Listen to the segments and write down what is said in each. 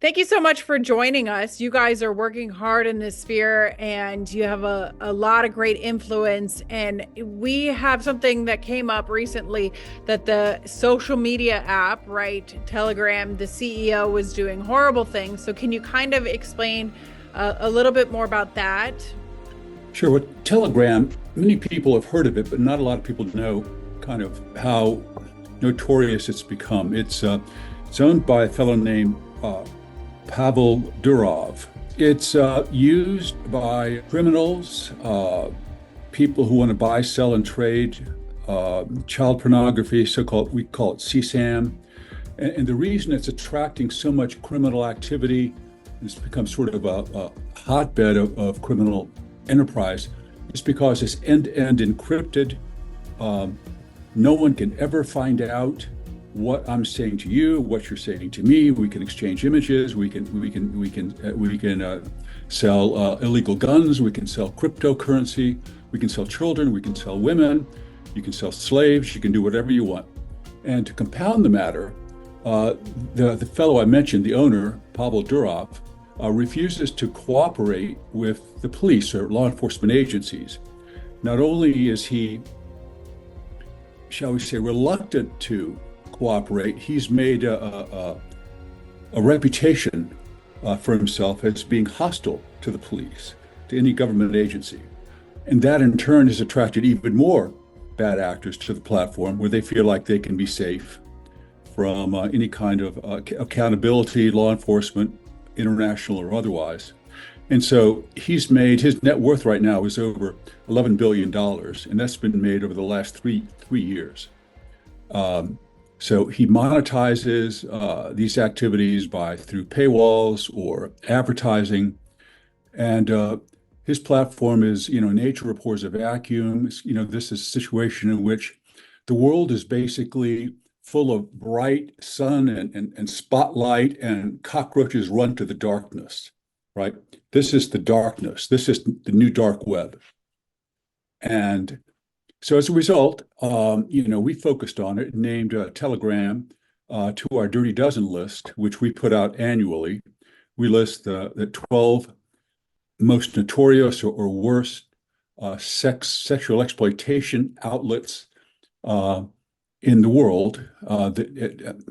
Thank you so much for joining us. You guys are working hard in this sphere and you have a lot of great influence. And we have something that came up recently that the social media app, right, Telegram, the CEO was doing horrible things. So, can you kind of explain a little bit more about that? Sure. What Telegram, many people have heard of it, but not a lot of people know kind of how notorious it's become. It's owned by a fellow named Pavel Durov. It's used by criminals, people who want to buy, sell, and trade child pornography, so-called, we call it CSAM. And the reason it's attracting so much criminal activity, it's become sort of a hotbed of criminal enterprise, is because it's end-to-end encrypted. No one can ever find out what I'm saying to you, what you're saying to me. We can exchange images. We can sell illegal guns. We can sell cryptocurrency. We can sell children. We can sell women. You can sell slaves. You can do whatever you want. And to compound the matter, the fellow I mentioned, the owner, Pavel Durov, refuses to cooperate with the police or law enforcement agencies. Not only is he, shall we say, reluctant to cooperate, he's made a reputation for himself as being hostile to the police, to any government agency. And that in turn has attracted even more bad actors to the platform where they feel like they can be safe from any kind of accountability, law enforcement, international or otherwise. And so he's made, his net worth right now is over $11 billion, and that's been made over the last three years. So he monetizes these activities through paywalls or advertising. And his platform is, nature abhors a vacuum. This is a situation in which the world is basically full of bright sun and spotlight, and cockroaches run to the darkness, right? This is the darkness. This is the new dark web. And so as a result, we focused on it and named Telegram to our Dirty Dozen list, which we put out annually. We list the 12 most notorious or worst sexual exploitation outlets in the world, and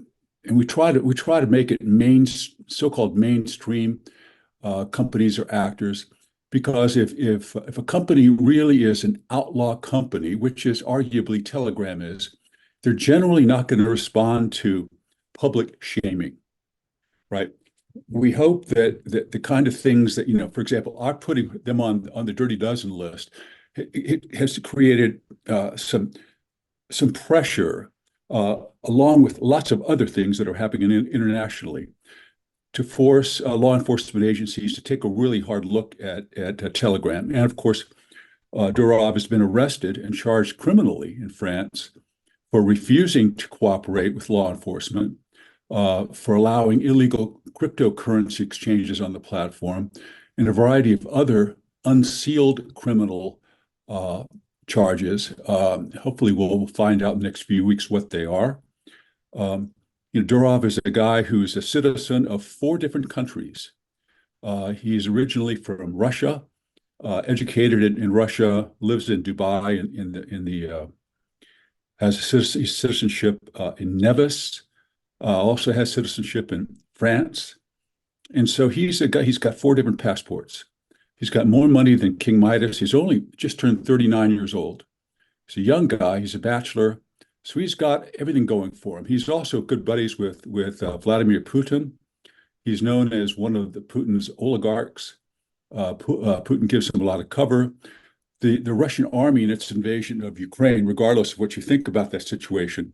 we try to make it so-called mainstream companies or actors, because if a company really is an outlaw company, which is arguably Telegram is, they're generally not going to respond to public shaming, right? We hope that the kind of things that, for example, our putting them on the Dirty Dozen list, it has created some pressure, along with lots of other things that are happening internationally, to force law enforcement agencies to take a really hard look at Telegram. And of course, Durov has been arrested and charged criminally in France for refusing to cooperate with law enforcement, for allowing illegal cryptocurrency exchanges on the platform, and a variety of other unsealed criminal charges. Hopefully, we'll find out in the next few weeks what they are. Durov is a guy who's a citizen of 4 different countries. He's originally from Russia, educated in Russia, lives in Dubai, has a citizenship in Nevis, also has citizenship in France. And so he's a guy, he's got 4 different passports. He's got more money than King Midas. He's only just turned 39 years old. He's a young guy. He's a bachelor. So he's got everything going for him. He's also good buddies with Vladimir Putin. He's known as one of Putin's oligarchs. Putin gives him a lot of cover. The Russian army in its invasion of Ukraine, regardless of what you think about that situation,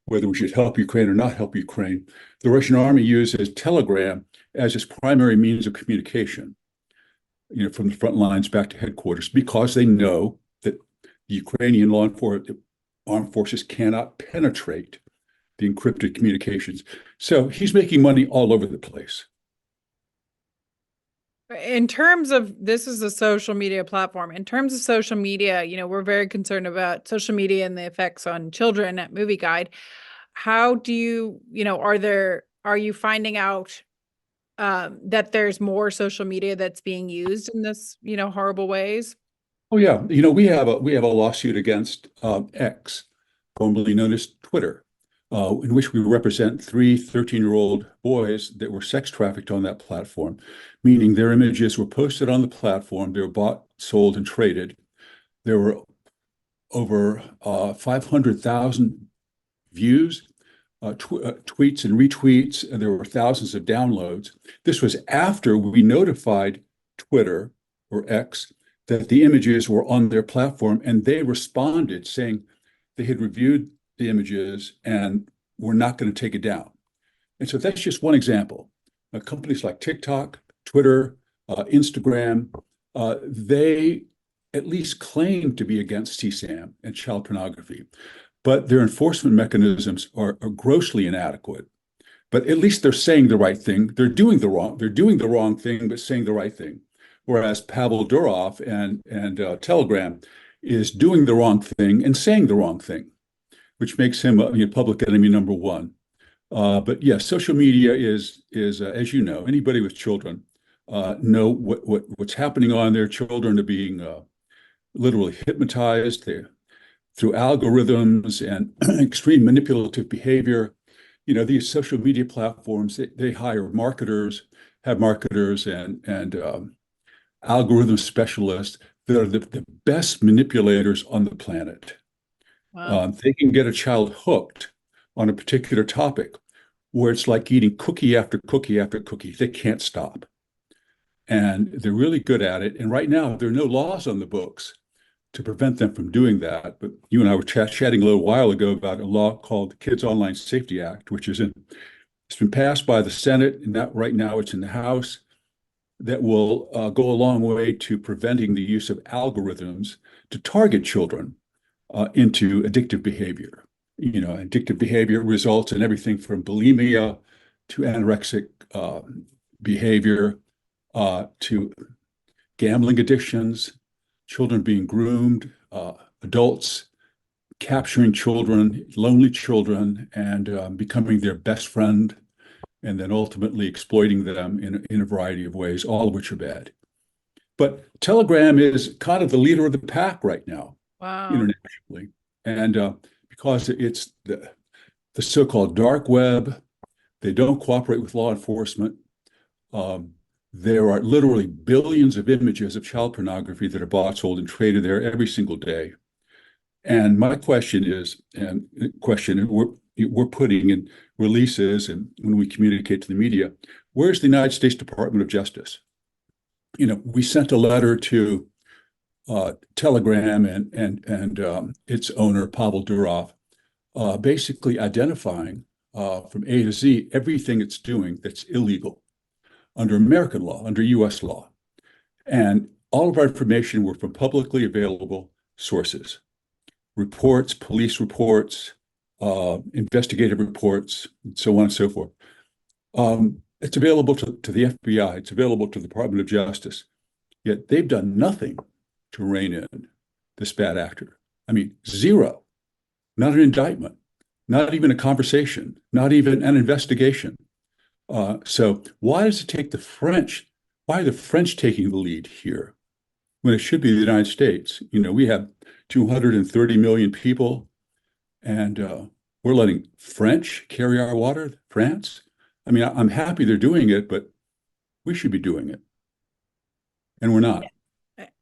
whether we should help Ukraine or not help Ukraine, the Russian army uses Telegram as its primary means of communication, from the front lines back to headquarters, because they know that the Ukrainian armed forces cannot penetrate the encrypted communications. So he's making money all over the place. In terms of, this is a social media platform. In terms of social media, we're very concerned about social media and the effects on children at Movieguide. How do you, are you finding out that there's more social media that's being used in this, horrible ways? Oh yeah, we have a lawsuit against X, formerly known as Twitter, in which we represent three 13-year-old boys that were sex trafficked on that platform, meaning their images were posted on the platform, they were bought, sold, and traded. There were over 500,000 views, tweets and retweets, and there were thousands of downloads. This was after we notified Twitter or X that the images were on their platform, and they responded saying they had reviewed the images and were not going to take it down. And so that's just one example. Companies like TikTok, Twitter, Instagram, they at least claim to be against CSAM and child pornography, but their enforcement mechanisms are grossly inadequate. But at least they're saying the right thing. They're doing the wrong thing, but saying the right thing. Whereas Pavel Durov and Telegram is doing the wrong thing and saying the wrong thing, which makes him public enemy number one. But yes, social media is as you know, anybody with children know what's happening on there. Children are being literally hypnotized through algorithms and extreme manipulative behavior. These social media platforms, they hire marketers, have marketers and algorithm specialists that are the best manipulators on the planet. Wow. They can get a child hooked on a particular topic where it's like eating cookie after cookie after cookie. They can't stop. And they're really good at it. And right now, there are no laws on the books to prevent them from doing that. But you and I were chatting a little while ago about a law called the Kids Online Safety Act, which it's been passed by the Senate, and that right now it's in the House, that will go a long way to preventing the use of algorithms to target children into addictive behavior. Addictive behavior results in everything from bulimia to anorexic behavior to gambling addictions, children being groomed, adults capturing children, lonely children, and becoming their best friend, and then ultimately exploiting them in a variety of ways, all of which are bad. But Telegram is kind of the leader of the pack right now, Wow. internationally. And because it's the so-called dark web, they don't cooperate with law enforcement. There are literally billions of images of child pornography that are bought, sold, and traded there every single day. And my question is, we're putting in releases and when we communicate to the media, where's the United States Department of Justice? We sent a letter to Telegram and its owner, Pavel Durov, basically identifying from A to Z everything it's doing that's illegal under American law, under US law. And all of our information were from publicly available sources, reports, police reports, investigative reports, and so on and so forth. It's available to the FBI, it's available to the Department of Justice, yet they've done nothing to rein in this bad actor. I mean, zero, not an indictment, not even a conversation, not even an investigation. So why does it take the French? Why are the French taking the lead here when it should be the United States? We have 230 million people, and we're letting French carry our water, France. I mean, I'm happy they're doing it, but we should be doing it, and we're not.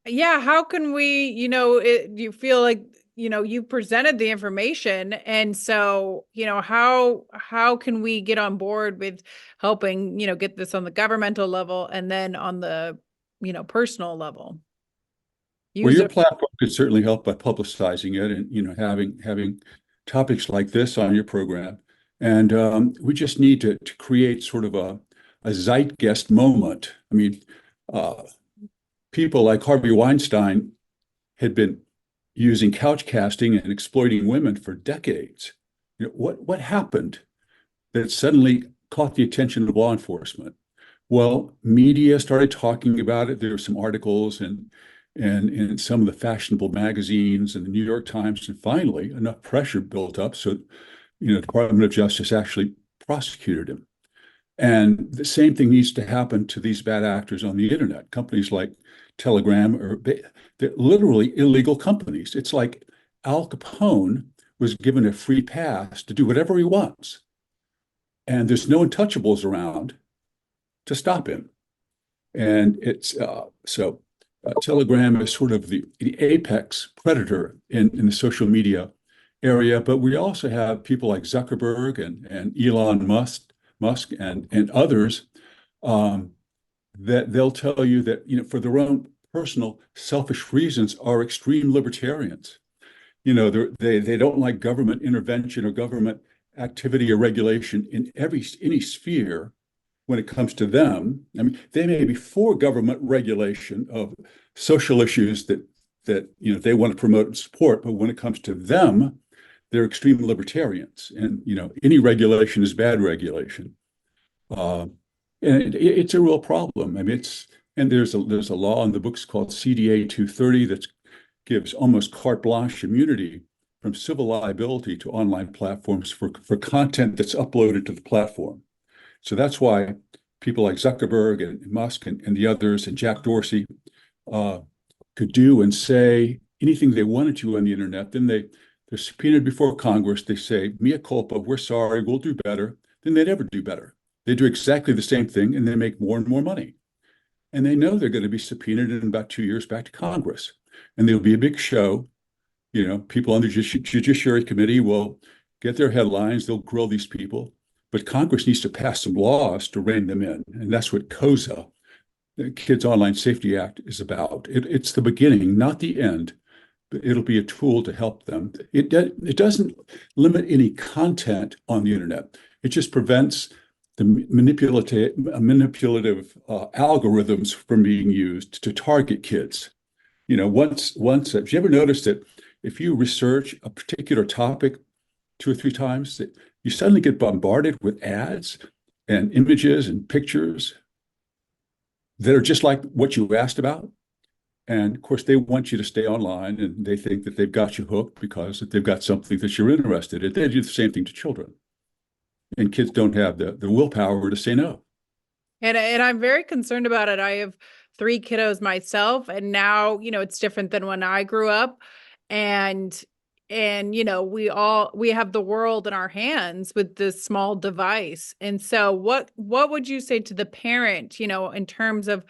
Yeah, how can we, you feel like, you presented the information, and so, how can we get on board with helping, get this on the governmental level and then on the, personal level? Well, your User. platform could certainly help by publicizing it and having topics like this on your program. And we just need to create sort of a zeitgeist moment. I mean, people like Harvey Weinstein had been using couch casting and exploiting women for decades. What happened that suddenly caught the attention of law enforcement? Well, media started talking about it. There were some articles and in some of the fashionable magazines and the New York Times, and finally enough pressure built up so the Department of Justice actually prosecuted him. And the same thing needs to happen to these bad actors on the internet. Companies like Telegram, they're literally illegal companies. It's like Al Capone was given a free pass to do whatever he wants, and there's no untouchables around to stop him. And it's Telegram is sort of the apex predator in the social media area, but we also have people like Zuckerberg and Elon Musk and others, um, that they'll tell you that, for their own personal selfish reasons, are extreme libertarians. They don't like government intervention or government activity or regulation in any sphere when it comes to them. I mean, they may be for government regulation of social issues that they want to promote and support, but when it comes to them, they're extreme libertarians, and any regulation is bad regulation. Uh, and it's a real problem. I mean, there's a law in the books called CDA 230 that gives almost carte blanche immunity from civil liability to online platforms for content that's uploaded to the platform. So that's why people like Zuckerberg and Musk and the others and Jack Dorsey could do and say anything they wanted to on the internet. Then they're subpoenaed before Congress. They say, mea culpa, we're sorry, we'll do better. Then they never do better. They do exactly the same thing, and they make more and more money. And they know they're going to be subpoenaed in about 2 years back to Congress. And there'll be a big show. People on the Judiciary Committee will get their headlines. They'll grill these people. But Congress needs to pass some laws to rein them in. And that's what KOSA, the Kids Online Safety Act, is about. It's the beginning, not the end. But it'll be a tool to help them. It doesn't limit any content on the internet. It just prevents the manipulative algorithms from being used to target kids. Have you ever noticed that if you research a particular topic 2 or 3 times, that you suddenly get bombarded with ads and images and pictures that are just like what you asked about? And of course, they want you to stay online, and they think that they've got you hooked because they've got something that you're interested in. They do the same thing to children. And kids don't have the willpower to say no. And I'm very concerned about it. I have 3 kiddos myself, and now, it's different than when I grew up. And we have the world in our hands with this small device. And so what would you say to the parent, in terms of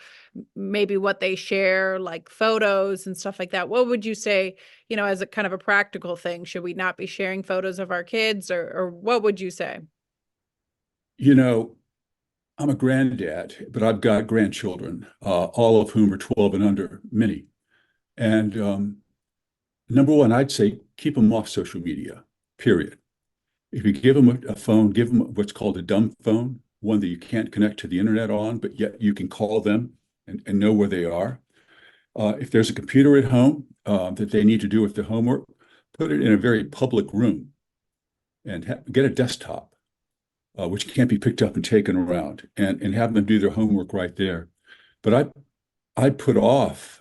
maybe what they share, like photos and stuff like that? What would you say, as a kind of a practical thing? Should we not be sharing photos of our kids, or what would you say? I'm a granddad, but I've got grandchildren, all of whom are 12 and under, many. And number one, I'd say keep them off social media, period. If you give them a phone, give them what's called a dumb phone, one that you can't connect to the internet on, but yet you can call them and know where they are. If there's a computer at home that they need to do with their homework, put it in a very public room and get a desktop, which can't be picked up and taken around, and have them do their homework right there. But I put off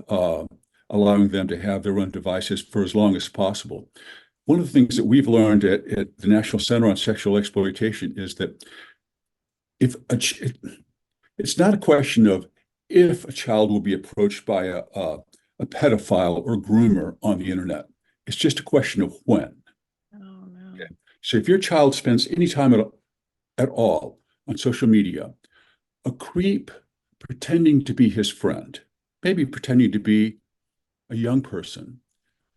allowing them to have their own devices for as long as possible. One of the things that we've learned at the National Center on Sexual Exploitation is that it's not a question of if a child will be approached by a pedophile or groomer on the internet. It's just a question of when. Oh, no. Okay. So if your child spends any time at all on social media, a creep pretending to be his friend, maybe pretending to be a young person,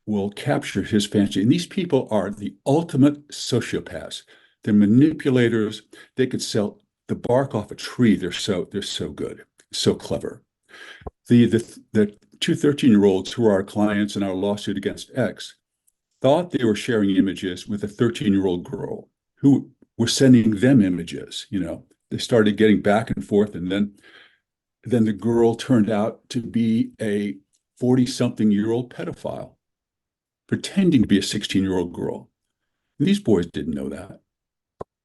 will capture his fancy. And these people are the ultimate sociopaths. They're manipulators. They could sell the bark off a tree. They're so good, so clever. The 2 13-year-olds who are our clients in our lawsuit against X thought they were sharing images with a 13-year-old girl who were sending them images. They started getting back and forth, and then the girl turned out to be a 40-something-year-old pedophile pretending to be a 16-year-old girl. And these boys didn't know that,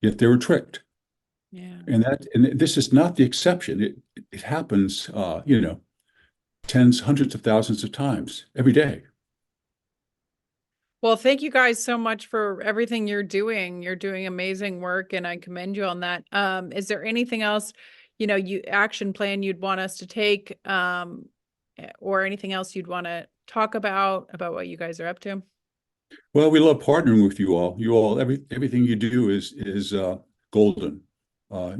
yet they were tricked. Yeah. And this is not the exception. It happens, tens, hundreds of thousands of times every day. Well, thank you guys so much for everything you're doing. You're doing amazing work, and I commend you on that. Is there anything else, you action plan you'd want us to take, or anything else you'd want to talk about what you guys are up to? Well, we love partnering with you all. Everything you do is golden.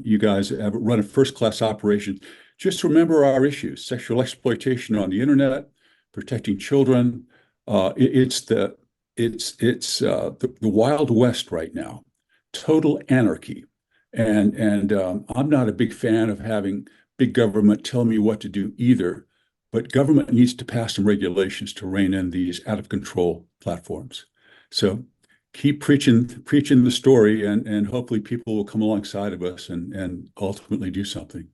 You guys have run a first-class operation. Just remember our issues: sexual exploitation on the internet, protecting children. It's the Wild West right now, total anarchy. And I'm not a big fan of having big government tell me what to do either. But government needs to pass some regulations to rein in these out of control platforms. So keep preaching the story, and hopefully people will come alongside of us and ultimately do something.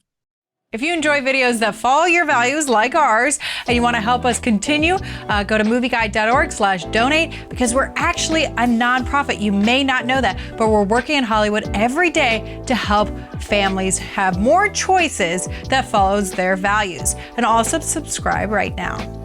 If you enjoy videos that follow your values like ours and you want to help us continue, go to movieguide.org/donate, because we're actually a nonprofit. You may not know that, but we're working in Hollywood every day to help families have more choices that follows their values. And also subscribe right now.